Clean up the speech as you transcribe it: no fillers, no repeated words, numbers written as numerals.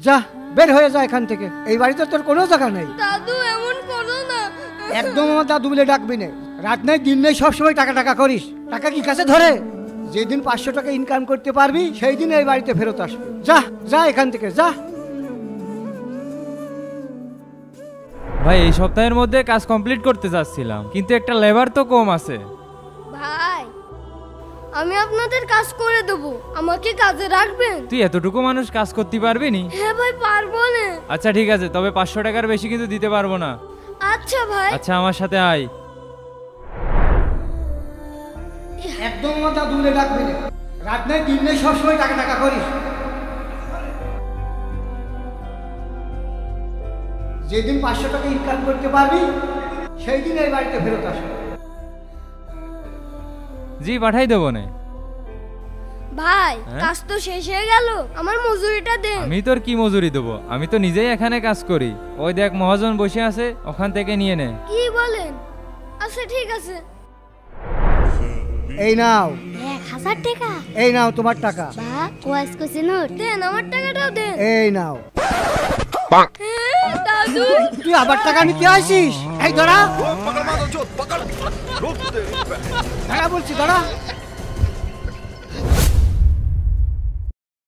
যা বের হয়ে যা এখান থেকে, এই বাড়িতে তোর কোনো জায়গা নেই। দাদু এমন করো না। একদম আমার দাদু বলে ডাকবি না। রাত নেই দিন নেই সবসময় টাকা টাকা করিস। টাকা কি কাছে ধরে? যেদিন 500 টাকা ইনকাম করতে পারবি সেই দিন এই বাড়িতে ফেরত আসবি। যা যা এখান থেকে যা। ভাই এই সপ্তাহের মধ্যে কাজ কমপ্লিট করতে চাচ্ছিলাম, কিন্তু একটা লেবার তো কম আছে। ভাই আমি আপনাদের কাজ করে দেবো, আমাকে কাজে রাখবেন? তুই এতটুকু মানুষ কাজ করতে পারবি নি? হ্যাঁ ভাই পারবো না। আচ্ছা ঠিক আছে, তবে 500 টাকার বেশি কিন্তু দিতে পারবো না। আচ্ছা ভাই। আচ্ছা আমার সাথে আয়। একদম আমার দাদু বলে ডাকবি না। রাত নেই দিন নেই সবসময় টাকা টাকা করিস। যেদিন 500 টাকা ইনকাম করতে পারবি সেই দিন এই বাড়িতে ফেরত আসবি। জি পাঠাই দেবো না। ভাই হ্যাঁ? কাজ তো শেষ হয়ে গেল, আমার মজুরিটা দেন। আমি তোর কি মজুরি দেবো? আমি তো নিজেই এখানে কাজ করি। ওই দেখ মহাজন বসে আছে, ওখান থেকে নিয়ে নে। কি বলেন? আচ্ছা ঠিক আছে। এই নাও 1000 টাকা। এই নাও তোমার টাকা। বা কোয়াস কোসে নোট দেন, আমার টাকাটাও দেন। এই নাও। হ্যাঁ, দাদু তুই আবার টাকা নিতে আসিস? এই দাঁড়া, দাঁড়া বলছি, দাঁড়া।